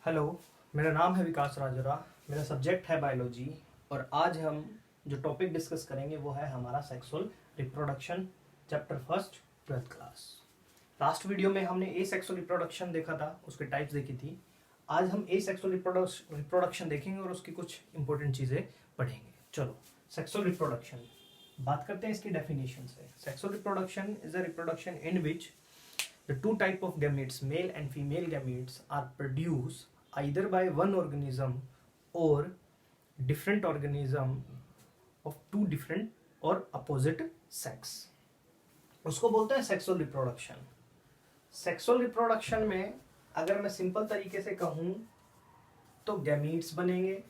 Hello, मेरा नाम है विकास राजोरा। मेरा सब्जेक्ट है बायोलॉजी और आज हम जो टॉपिक डिस्कस करेंगे वो है हमारा sexual reproduction, chapter first, 12th class. Last video में हमने ए सेक्सुअल रिप्रोडक्शन देखा था, उसके टाइप्स देखी थी। आज हम ए सेक्सुअल रिप्रोडक्शन देखेंगे और उसकी कुछ इंपॉर्टेंट चीज़ें पढ़ेंगे। चलो, सेक्सुअल रिप्रोडक्शन बात करते हैं इसकी डेफिनेशन से। Sexual reproduction is a reproduction in which the two type of gametes, male and female gametes, are produced either by one organism or different organism of two different or opposite sex. उसको बोलते हैं sexual reproduction. Sexual reproduction में अगर मैं simple तरीके से कहूं तो गैमीट्स बनेंगे,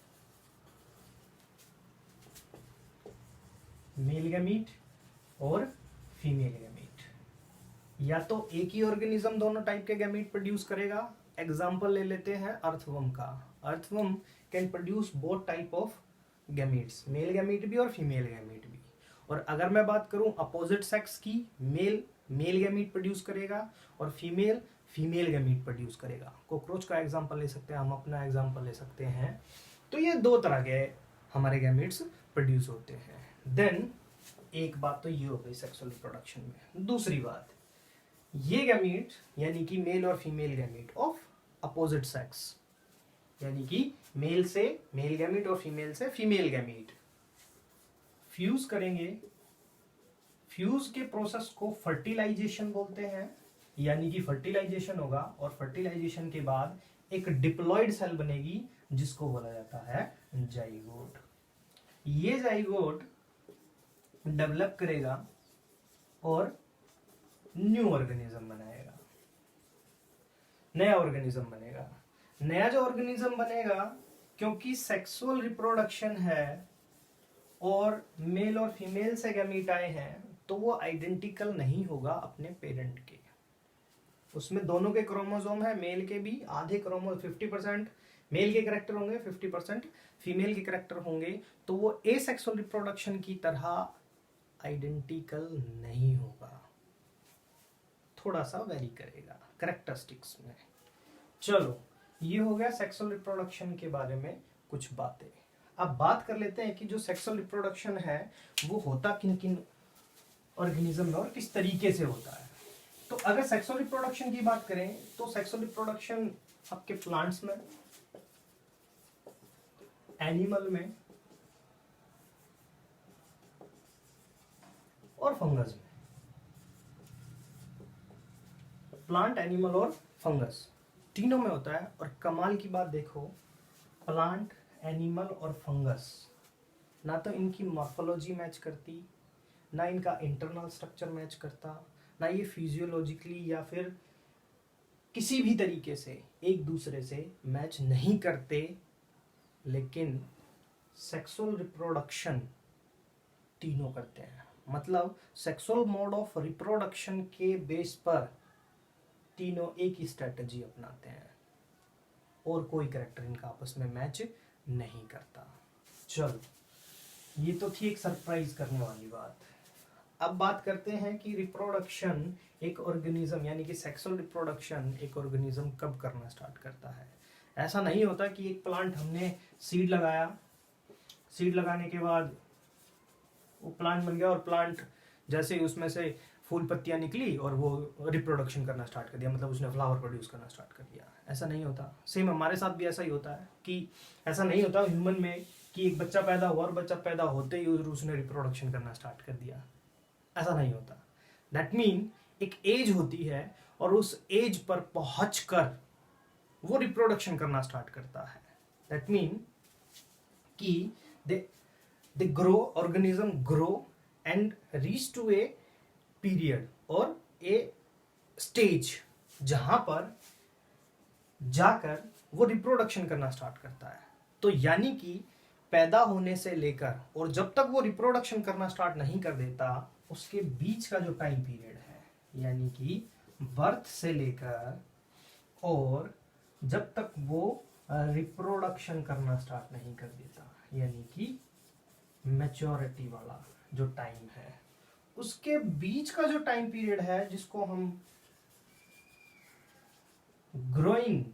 मेल गैमीट और फीमेल गैमीट। या तो एक ही ऑर्गेनिज्म दोनों टाइप के गैमीट प्रोड्यूस करेगा। एग्जांपल ले लेते हैं अर्थवर्म का। Earthworm can produce both type of gametes, male gamete भी और फीमेल गैमीट भी। और अगर मैं बात करूं अपोजिट सेक्स की, मेल मेल गैमीट प्रोड्यूस करेगा और फीमेल फीमेल गैमीट प्रोड्यूस करेगा। कॉकरोच का एग्जांपल ले सकते हैं, हम अपना एग्जांपल ले सकते हैं। तो ये दो तरह के हमारे गैमीट्स प्रोड्यूस होते हैं। देन एक बात तो ये हो गई सेक्सुअल रिप्रोडक्शन में। दूसरी बात, ये गैमीट यानी कि मेल और female gamete of opposite sex, यानी कि मेल से मेल गैमीट और फीमेल से फीमेल गैमीट फ्यूज करेंगे। फ्यूज के प्रोसेस को फर्टिलाइजेशन बोलते हैं, यानी कि फर्टिलाइजेशन होगा और फर्टिलाइजेशन के बाद एक डिप्लॉयड सेल बनेगी जिसको बोला जाता है जाइगोट। ये जाइगोट डेवलप करेगा और न्यू ऑर्गेनिज्म बनाएगा, नया ऑर्गेनिज्म बनेगा। नया जो ऑर्गेनिज्म बनेगा, क्योंकि सेक्सुअल रिप्रोडक्शन है और मेल और फीमेल से गैमीट आए हैं, तो वो आइडेंटिकल नहीं होगा अपने पेरेंट के। उसमें दोनों के क्रोमोसोम है, मेल के भी आधे क्रोमो 50% मेल के करेक्टर होंगे, 50% फीमेल के करेक्टर होंगे। तो वो ए सेक्सुअल रिप्रोडक्शन की तरह आइडेंटिकल नहीं होगा, थोड़ा सा वेरी करेगा करेक्टरिस्टिक्स में। चलो, ये हो गया सेक्सुअल रिप्रोडक्शन के बारे में कुछ बातें। अब बात कर लेते हैं कि जो सेक्सुअल रिप्रोडक्शन है वो होता किन किन ऑर्गेनिज्म में और किस तरीके से होता है। तो अगर सेक्सुअल रिप्रोडक्शन की बात करें तो सेक्सुअल रिप्रोडक्शन आपके प्लांट्स में, एनिमल में और फंगस में। प्लांट, एनिमल और फंगस तीनों में होता है। और कमाल की बात देखो, प्लांट, एनिमल और फंगस ना तो इनकी मॉर्फोलॉजी मैच करती, ना इनका इंटरनल स्ट्रक्चर मैच करता, ना ये फिजियोलॉजिकली या फिर किसी भी तरीके से एक दूसरे से मैच नहीं करते। लेकिन सेक्सुअल रिप्रोडक्शन तीनों करते हैं। मतलब सेक्सुअल मोड ऑफ रिप्रोडक्शन के बेस पर तीनों एक ही स्ट्रेटजी अपनाते हैं और कोई कैरेक्टर इनका आपस में मैच नहीं करता। चलो, ये तो थी एक सरप्राइज करने वाली बात। अब बात करते हैं कि रिप्रोडक्शन एक ऑर्गेनिज्म यानी कि सेक्सुअल रिप्रोडक्शन एक ऑर्गेनिज्म कब करना स्टार्ट करता है। ऐसा नहीं होता कि एक प्लांट हमने सीड लगाया, सीड लगाने के बाद वो प्लांट बन गया और प्लांट जैसे ही उसमें से फूल पत्तियां निकली और वो रिप्रोडक्शन करना स्टार्ट कर दिया, मतलब उसने फ्लावर प्रोड्यूस करना स्टार्ट कर दिया। ऐसा नहीं होता। सेम हमारे साथ भी ऐसा ही होता है कि ऐसा नहीं होता ह्यूमन में कि एक बच्चा पैदा हुआ और बच्चा पैदा होते ही उसने रिप्रोडक्शन करना स्टार्ट कर दिया। ऐसा नहीं होता। दैट मीन एक एज होती है और उस एज पर पहुंचकर वो रिप्रोडक्शन करना स्टार्ट करता है। दैट मीन कि they grow, organism grow and reach to a period और ए स्टेज जहां पर जाकर वो रिप्रोडक्शन करना स्टार्ट करता है। तो यानी कि पैदा होने से लेकर और जब तक वो रिप्रोडक्शन करना स्टार्ट नहीं कर देता, उसके बीच का जो टाइम पीरियड है, यानी कि बर्थ से लेकर और जब तक वो रिप्रोडक्शन करना स्टार्ट नहीं कर देता, यानी कि मैच्योरिटी वाला जो टाइम है, उसके बीच का जो टाइम पीरियड है जिसको हम ग्रोइंग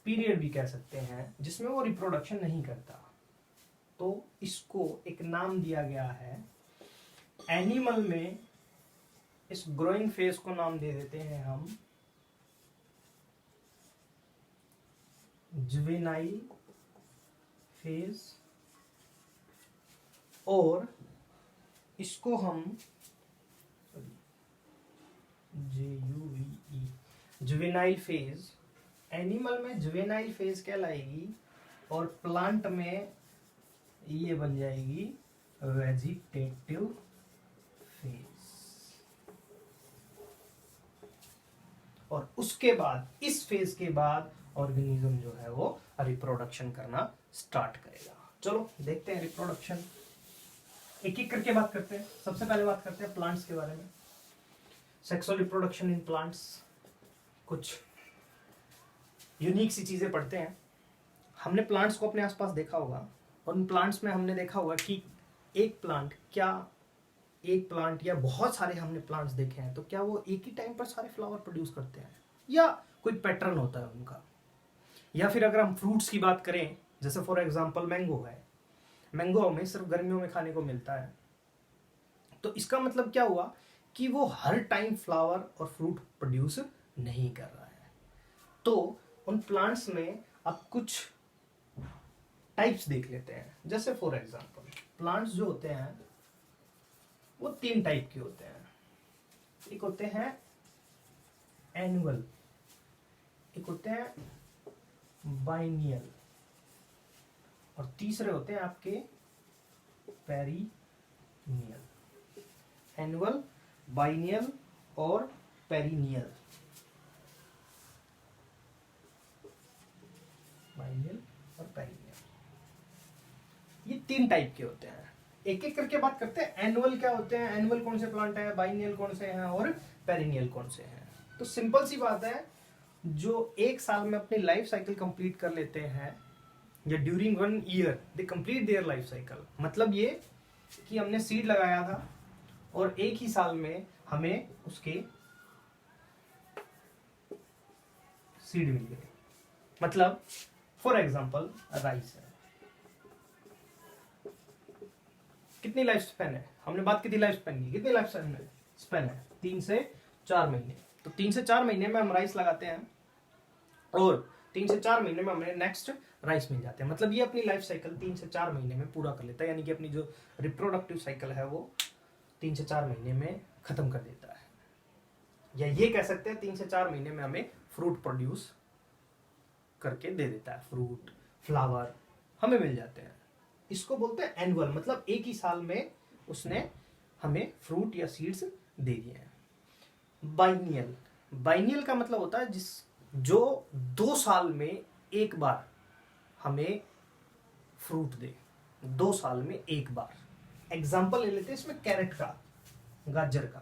पीरियड भी कह सकते हैं, जिसमें वो रिप्रोडक्शन नहीं करता। तो इसको एक नाम दिया गया है एनिमल में। इस ग्रोइंग फेज को नाम दे देते हैं हम जुवेनाइल फेज, और इसको हम JUVE जुवेनाइल फेज, एनिमल में जुवेनाइल फेज कहलाएगी और प्लांट में ये बन जाएगी वेजिटेटिव फेज। और उसके बाद, इस फेज के बाद ऑर्गेनिज्म जो है वो रिप्रोडक्शन करना स्टार्ट करेगा। चलो देखते हैं रिप्रोडक्शन, एक एक करके बात करते हैं। सबसे पहले बात करते हैं प्लांट्स के बारे में। सेक्सुअल रिप्रोडक्शन इन प्लांट्स, कुछ यूनिक सी चीजें पढ़ते हैं। हमने प्लांट्स को अपने आसपास देखा होगा, और उन प्लांट्स में हमने देखा होगा कि एक प्लांट या बहुत सारे हमने प्लांट्स देखे हैं, तो क्या वो एक ही टाइम पर सारे फ्लावर प्रोड्यूस करते हैं या कोई पैटर्न होता है उनका। या फिर अगर हम फ्रूट्स की बात करें, जैसे फॉर एग्जांपल मैंगो है, मैंगो हमें सिर्फ गर्मियों में खाने को मिलता है, तो इसका मतलब क्या हुआ कि वो हर टाइम फ्लावर और फ्रूट प्रोड्यूस नहीं कर रहा है। तो उन प्लांट्स में अब कुछ टाइप्स देख लेते हैं। जैसे फॉर एग्जांपल प्लांट्स जो होते हैं वो 3 टाइप के होते हैं। एक होते हैं एनुअल, एक होते हैं बाइनियल, और तीसरे होते हैं आपके पेरिनियल। एनुअल, बाइनियल और पेरिनियल। बाइनियल और पेरिनियल, ये 3 टाइप के होते हैं। एक एक करके बात करते हैं। एनुअल क्या होते हैं, एनुअल कौन से प्लांट है, बाइनियल कौन से हैं और पेरिनियल कौन से हैं। तो सिंपल सी बात है, जो एक साल में अपनी लाइफ साइकिल कंप्लीट कर लेते हैं, या during 1 year they complete their life cycle, मतलब ये कि हमने सीड लगाया था और एक ही साल में हमें उसके सीड मिल गए। मतलब फॉर एग्जांपल राइस है, कितनी लाइफ स्पैन है, हमने बात की थी लाइफ स्पैन की, कितनी लाइफ स्पैन है 3 से 4 महीने। तो 3 से 4 महीने में हम राइस लगाते हैं और 3 से 4 महीने में हमें नेक्स्ट राइस मिल जाते हैं। मतलब ये अपनी लाइफ साइकिल 3 से 4 महीने में पूरा कर लेता है, यानी कि अपनी जो रिप्रोडक्टिव साइकिल है वो 3 से 4 महीने में खत्म कर देता है। या ये कह सकते हैं 3 से 4 महीने में हमें फ्रूट प्रोड्यूस करके दे देता है, फ्रूट फ्लावर हमें मिल जाते हैं। इसको बोलते हैं एनुअल, मतलब एक ही साल में उसने हमें फ्रूट या सीड्स दे दिए हैं। बाइनियल, बाइनियल का मतलब होता है जो 2 साल में एक बार हमें फ्रूट दे, 2 साल में एक बार। एग्जाम्पल ले लेते हैं इसमें कैरेट का, गाजर का।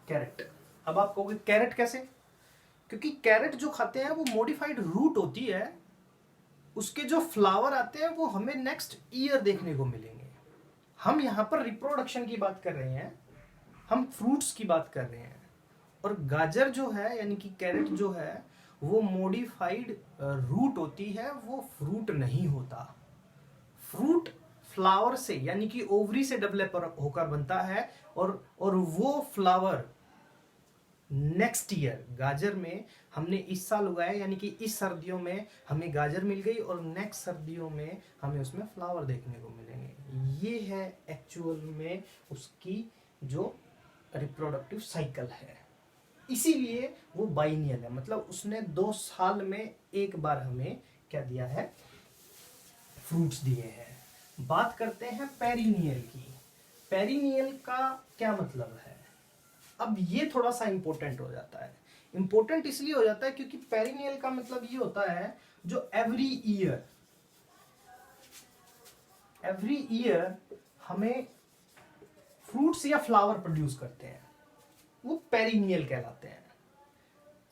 कैरेट, अब आप कहोगे कैरेट कैसे, क्योंकि कैरेट जो खाते हैं वो मॉडिफाइड रूट होती है, उसके जो फ्लावर आते हैं वो हमें नेक्स्ट ईयर देखने को मिलेंगे। हम यहाँ पर रिप्रोडक्शन की बात कर रहे हैं, हम फ्रूट्स की बात कर रहे हैं। और गाजर जो है यानी कि कैरेट जो है वो मॉडिफाइड रूट होती है, वो फ्रूट नहीं होता। फ्रूट फ्लावर से यानी कि ओवरी से डेवलप होकर बनता है, और वो फ्लावर नेक्स्ट ईयर, गाजर में हमने इस साल उगाया यानी कि इस सर्दियों में हमें गाजर मिल गई और नेक्स्ट सर्दियों में हमें उसमें फ्लावर देखने को मिलेंगे। ये है एक्चुअल में उसकी जो रिप्रोडक्टिव साइकिल है, इसीलिए वो बाइनियल है। मतलब उसने 2 साल में एक बार हमें क्या दिया है, फ्रूट्स दिए हैं। बात करते हैं पेरिनियल की। पेरिनियल का क्या मतलब है, अब ये थोड़ा सा इंपॉर्टेंट हो जाता है। इंपॉर्टेंट इसलिए हो जाता है क्योंकि पेरिनियल का मतलब ये होता है जो एवरी ईयर हमें फ्रूट्स या फ्लावर प्रोड्यूस करते हैं, वो पेरिनियल कहलाते हैं।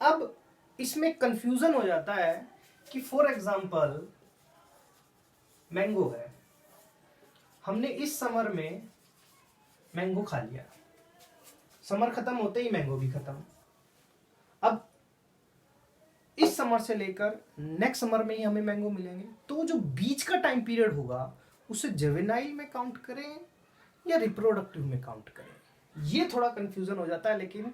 अब इसमें कंफ्यूजन हो जाता है कि फॉर एग्जांपल मैंगो है, हमने इस समर में मैंगो खा लिया, समर खत्म होते ही मैंगो भी खत्म। अब इस समर से लेकर नेक्स्ट समर में ही हमें मैंगो मिलेंगे। तो जो बीच का टाइम पीरियड होगा उसे जुवेनाइल में काउंट करें या रिप्रोडक्टिव में काउंट करें, ये थोड़ा कंफ्यूजन हो जाता है। लेकिन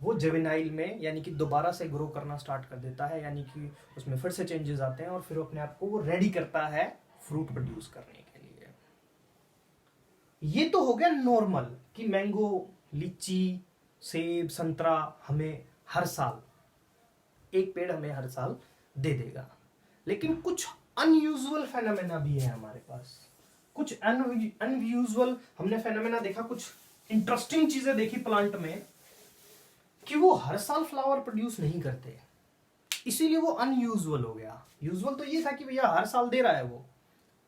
वो जुवेनाइल में यानी कि दोबारा से ग्रो करना स्टार्ट कर देता है, यानी कि उसमें फिर से चेंजेस आते हैं और फिर अपने आप को वो रेडी करता है फ्रूट प्रोड्यूस करने के लिए। ये तो हो गया नॉर्मल कि मैंगो, लीची, सेब, संतरा हमें हर साल, एक पेड़ हमें हर साल दे देगा। लेकिन कुछ अनयूजुअल फेनोमेना भी है हमारे पास, कुछ अनयूजुअल हमने फेनोमेना देखा, कुछ इंटरेस्टिंग चीजें देखी प्लांट में कि वो हर साल फ्लावर प्रोड्यूस नहीं करते, इसीलिए वो अनयूजुअल हो गया। यूजुअल तो ये था कि भैया हर साल दे रहा है वो,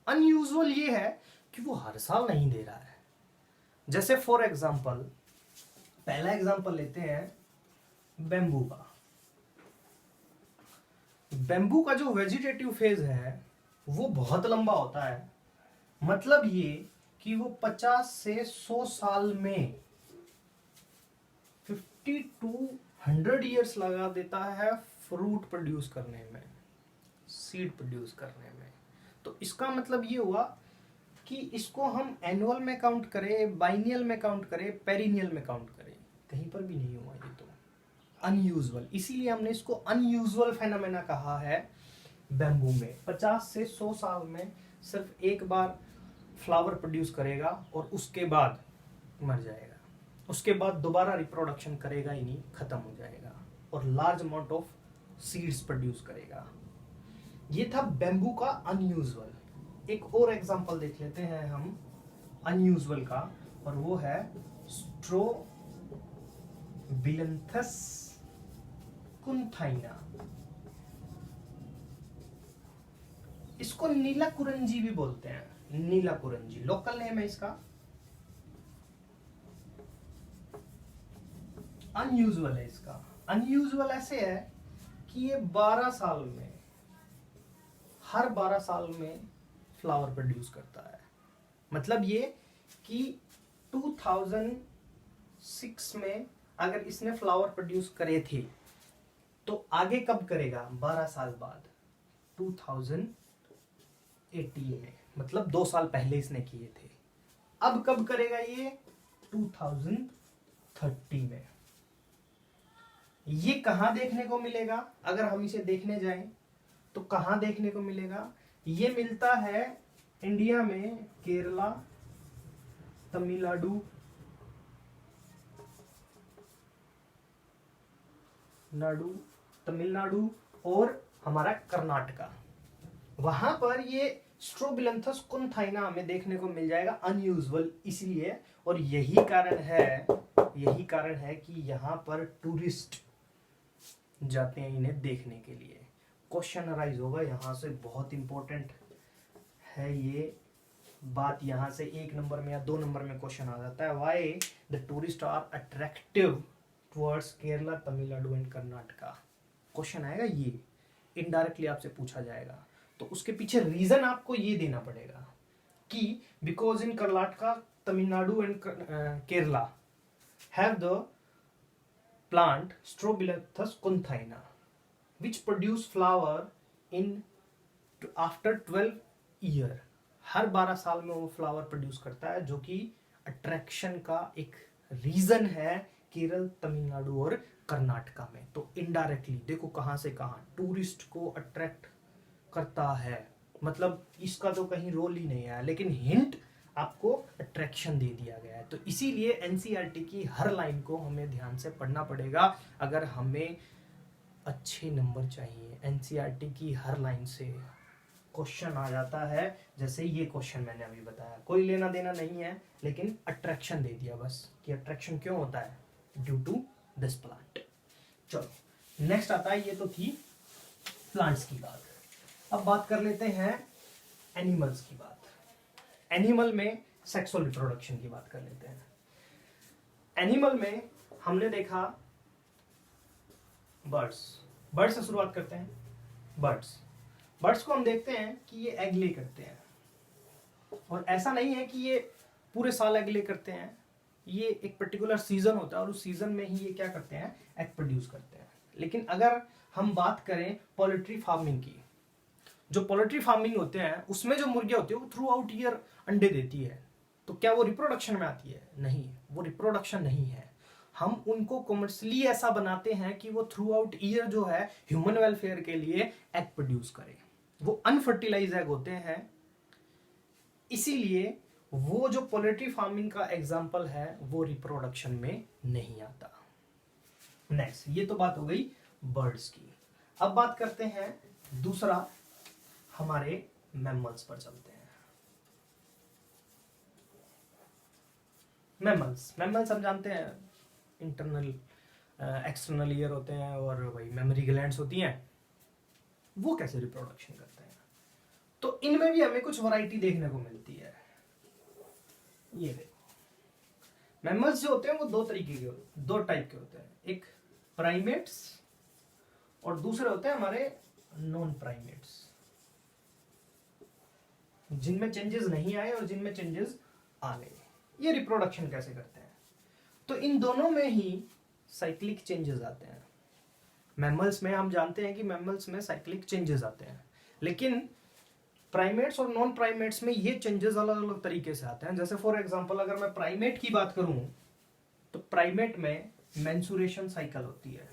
अनयूजुअल ये है कि वो हर साल नहीं दे रहा है। जैसे फॉर एग्जांपल, पहला एग्जांपल लेते हैं बेम्बू का। बेम्बू का जो वेजिटेटिव फेज है वो बहुत लंबा होता है, मतलब ये कि वो 50 से 100 साल में 50 to 100 ईयर्स लगा देता है फ्रूट प्रोड्यूस करने में, सीड प्रोड्यूस करने में। तो इसका मतलब ये हुआ कि इसको हम एनुअल में काउंट करें, बाइनियल में काउंट करें, पेरिनियल में काउंट करें, कहीं पर भी नहीं हुआ ये तो अनयूजुअल। इसीलिए हमने इसको अनयूजुअल फेनोमेना कहा है। बैम्बू में 50 से 100 साल में सिर्फ एक बार फ्लावर प्रोड्यूस करेगा और उसके बाद मर जाएगा, उसके बाद दोबारा रिप्रोडक्शन करेगा ही नहीं, खत्म हो जाएगा और large amount of seeds produce करेगा। ये था बैम्बू का अनयूजुअल। एक और एग्जांपल देख लेते हैं हम अनयूजुअल का, और वो है स्ट्रोबिलंथस कुंथाइना। इसको नीला कुरंजी भी बोलते हैं, नीला कुरंजी लोकल नेम है इसका। अनयूजुअल है इसका। अनयूजुअल ऐसे है कि ये 12 साल में, हर 12 साल में फ्लावर प्रोड्यूस करता है। मतलब ये कि 2006 में अगर इसने फ्लावर प्रोड्यूस करे थे तो आगे कब करेगा? 12 साल बाद 2018 में, मतलब 2 साल पहले इसने किए थे। अब कब करेगा ये? 2030 में। ये कहां देखने को मिलेगा? अगर हम इसे देखने जाएं तो कहां देखने को मिलेगा? ये मिलता है इंडिया में केरला, तमिलनाडु, तमिलनाडु और हमारा कर्नाटका। वहां पर ये स्ट्रोबिलंथस कुंथाइना हमें देखने को मिल जाएगा अनयूजुअल इसलिए। और यही कारण है कि यहाँ पर टूरिस्ट जाते हैं इन्हें देखने के लिए। क्वेश्चन अराइज होगा यहाँ से, बहुत इंपॉर्टेंट है ये बात। यहाँ से 1 नंबर में या 2 नंबर में क्वेश्चन आ जाता है। Why the tourist are attractive towards Kerala, Tamil Nadu and Karnataka. Question आएगा ये, इनडायरेक्टली आपसे पूछा जाएगा। तो उसके पीछे रीजन आपको ये देना पड़ेगा कि because in Karnataka, Tamil Nadu and Kerala have the plant Strobilanthes kunthaina which produce flower in after 12 year। हर 12 साल में वो फ्लावर प्रोड्यूस करता है, जो कि अट्रैक्शन का एक रीजन है केरल, तमिलनाडु और कर्नाटका में। तो इनडायरेक्टली देखो कहां से कहां टूरिस्ट को अट्रैक्ट करता है, मतलब इसका तो कहीं रोल ही नहीं है, लेकिन हिंट आपको अट्रैक्शन दे दिया गया है। तो इसीलिए एनसीईआरटी की हर लाइन को हमें ध्यान से पढ़ना पड़ेगा अगर हमें अच्छे नंबर चाहिए। एनसीईआरटी की हर लाइन से क्वेश्चन आ जाता है, जैसे ये क्वेश्चन मैंने अभी बताया, कोई लेना देना नहीं है, लेकिन अट्रैक्शन दे दिया बस कि अट्रैक्शन क्यों होता है, ड्यू टू दिस प्लांट। चलो नेक्स्ट आता है, ये तो थी प्लांट्स की बात। अब बात कर लेते हैं एनिमल्स की बात। एनिमल में सेक्सुअल रिप्रोडक्शन की बात कर लेते हैं। एनिमल में हमने देखा बर्ड्स से शुरुआत करते हैं। बर्ड्स को हम देखते हैं कि ये एग ले करते हैं, और ऐसा नहीं है कि ये पूरे साल एग ले करते हैं, ये एक पर्टिकुलर सीजन होता है और उस सीजन में ही ये क्या करते हैं, एग प्रोड्यूस करते हैं। लेकिन अगर हम बात करें पोल्ट्री फार्मिंग की, जो पोल्ट्री फार्मिंग होते हैं उसमें जो मुर्गियां होती है वो थ्रू आउट ईयर अंडे देती है, तो क्या वो रिप्रोडक्शन में आती है? नहीं, वो रिप्रोडक्शन नहीं है। हम उनको कॉमर्शियली ऐसा बनाते हैं कि वो थ्रू आउट ईयर जो है ह्यूमन वेलफेयर के लिए एग प्रोड्यूस करे। वो अनफर्टिलाइज एग होते हैं, इसीलिए वो जो पोल्ट्री फार्मिंग का एग्जाम्पल है वो रिप्रोडक्शन में नहीं आता। नेक्स्ट, ये तो बात हो गई बर्ड्स की। अब बात करते हैं दूसरा, हमारे मैमल्स पर चलते हैं। मैमल्स हम जानते हैं इंटरनल एक्सटर्नल ईयर होते हैं और वही मेमोरी ग्लैंड्स होती हैं। वो कैसे रिप्रोडक्शन करते हैं? तो इनमें भी हमें कुछ वैरायटी देखने को मिलती है। ये देखो, मैमल्स जो होते हैं वो दो टाइप के होते हैं, एक प्राइमेट्स और दूसरे होते हैं हमारे नॉन प्राइमेट्स, जिनमें चेंजेस नहीं आए और जिनमें चेंजेस आ गए। ये रिप्रोडक्शन कैसे करते हैं? तो इन दोनों में ही साइक्लिक चेंजेस आते हैं। मैमल्स में हम जानते हैं कि मैमल्स में साइक्लिक चेंजेस आते हैं, लेकिन प्राइमेट्स और नॉन प्राइमेट्स में ये चेंजेस अलग अलग तरीके से आते हैं। जैसे फॉर एग्जांपल अगर मैं प्राइमेट की बात करूं तो प्राइमेट में मेंसुरेशन साइकिल होती है,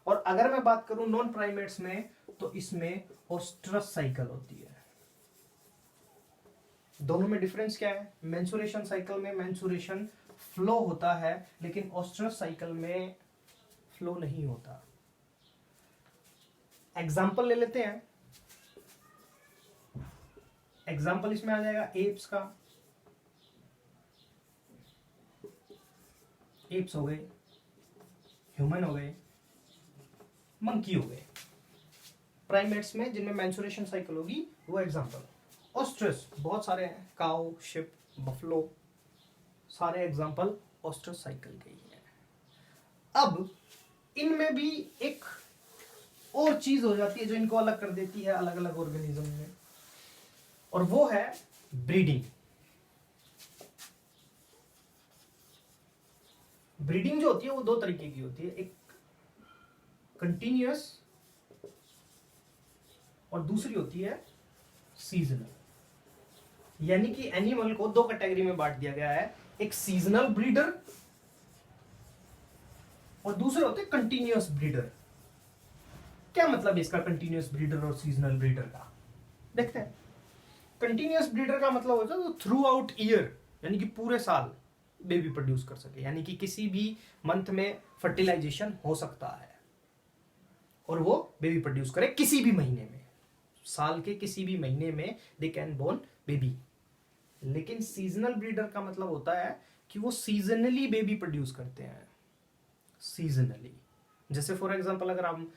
और अगर मैं बात करूं नॉन प्राइमेट्स में तो इसमें ओस्ट्रस साइकिल होती है। दोनों में डिफरेंस क्या है? मेंसुरेशन साइकिल में मेंसुरेशन फ्लो होता है, लेकिन ओस्ट्रस साइकिल में फ्लो नहीं होता। एग्जाम्पल ले लेते हैं। एग्जाम्पल इसमें आ जाएगा एप्स का। एप्स हो गए, ह्यूमन हो गए, मंकी हो गए। प्राइमेट्स में जिनमें मेंसुरेशन साइकिल होगी वो एग्जाम्पल। ऑस्ट्रस बहुत सारे हैं, काउ, शिप, बफलो, सारे एग्जाम्पल ऑस्ट्रस साइकिल के ही हैं। अब इनमें भी एक और चीज हो जाती है जो इनको अलग कर देती है अलग अलग ऑर्गेनिज्म में, और वो है ब्रीडिंग। ब्रीडिंग जो होती है वो दो तरीके की होती है, एक कंटिन्यूअस और दूसरी होती है सीजनल। यानी कि एनिमल को दो कैटेगरी में बांट दिया गया है, एक सीजनल ब्रीडर और दूसरे होते हैं कंटिन्यूअस ब्रीडर। क्या मतलब है इसका, कंटिन्यूअस ब्रीडर और सीजनल ब्रीडर का? देखते हैं। कंटिन्यूअस ब्रीडर का मतलब होता है तो थ्रू आउट ईयर, यानी कि पूरे साल बेबी प्रोड्यूस कर सके, यानी कि किसी भी मंथ में फर्टिलाइजेशन हो सकता है और वो बेबी प्रोड्यूस करे किसी भी महीने में, साल के किसी भी महीने में दे कैन बोर्न बेबी। लेकिन सीजनल ब्रीडर का मतलब होता है कि वो सीजनली बेबी प्रोड्यूस करते हैं, सीजनली। जैसे फॉर एग्जांपल अगर हम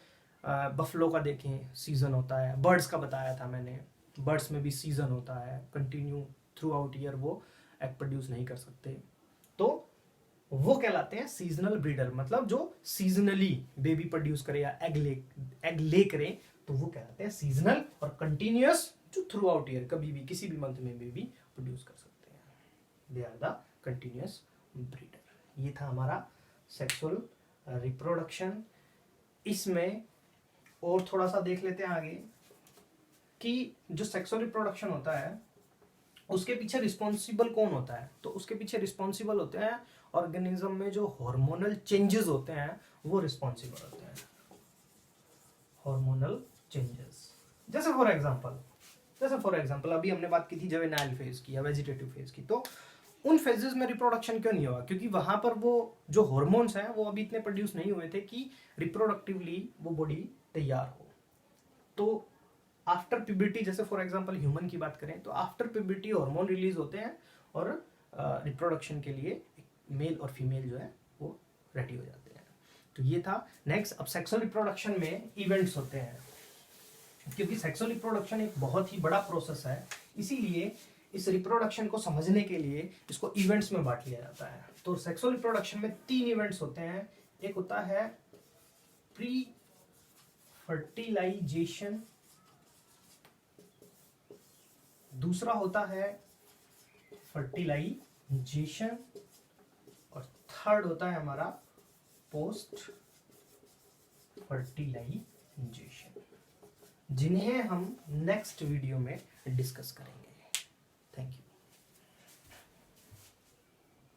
बफलो का देखें, सीजन होता है। बर्ड्स का बताया था मैंने, बर्ड्स में भी सीजन होता है, कंटिन्यू थ्रू आउट ईयर वो एग प्रोड्यूस नहीं कर सकते, तो वो कहलाते हैं सीजनल ब्रीडर। मतलब जो सीजनली बेबी प्रोड्यूस करे या एग ले करे तो वो कहलाते हैं सीजनल। और कंटिन्यूअस जो थ्रू आउट ईयर कभी भी किसी भी मंथ में बेबी प्रोड्यूस कर सकते हैं, they are the continuous breeder. ये था हमारा सेक्सुअल रिप्रोडक्शन। इसमें और थोड़ा सा देख लेते हैं आगे कि जो सेक्सुअल रिप्रोडक्शन होता है उसके पीछे रिस्पॉन्सिबल कौन होता है। तो उसके पीछे रिस्पॉन्सिबल होते हैं ऑर्गेनिज्म में जो हार्मोनल चेंजेस होते हैं, वो रिस्पॉन्सिबल होते हैं, हार्मोनल चेंजेस। जैसे फॉर एग्जांपल अभी हमने बात की थी जुवेनाइल फेज की या वेजिटेटिव फेज की, तो उन फेजेस में रिप्रोडक्शन क्यों नहीं हुआ? क्योंकि वहां पर वो जो हार्मोन्स हैं वो अभी इतने प्रोड्यूस नहीं हुए थे कि रिप्रोडक्टिवली वो बॉडी तैयार हो। तो आफ्टर प्यूबर्टी, जैसे फॉर एग्जांपल ह्यूमन की बात करें तो आफ्टर प्यूबर्टी हार्मोन रिलीज होते हैं और रिप्रोडक्शन के लिए मेल और फीमेल जो है वो रेडी हो जाते हैं। तो ये था। नेक्स्ट, अब सेक्सुअल रिप्रोडक्शन में इवेंट्स होते हैं, क्योंकि सेक्सुअल रिप्रोडक्शन एक बहुत ही बड़ा प्रोसेस है, इसीलिए इस रिप्रोडक्शन को समझने के लिए इसको इवेंट्स में बांट लिया जाता है। तो सेक्सुअल रिप्रोडक्शन में 3 इवेंट्स होते हैं। एक होता है प्री फर्टिलाइजेशन, दूसरा होता है फर्टिलाइजेशन और थर्ड होता है हमारा पोस्ट फर्टिलाइजेशन, जिन्हें हम नेक्स्ट वीडियो में डिस्कस करेंगे। Thank you.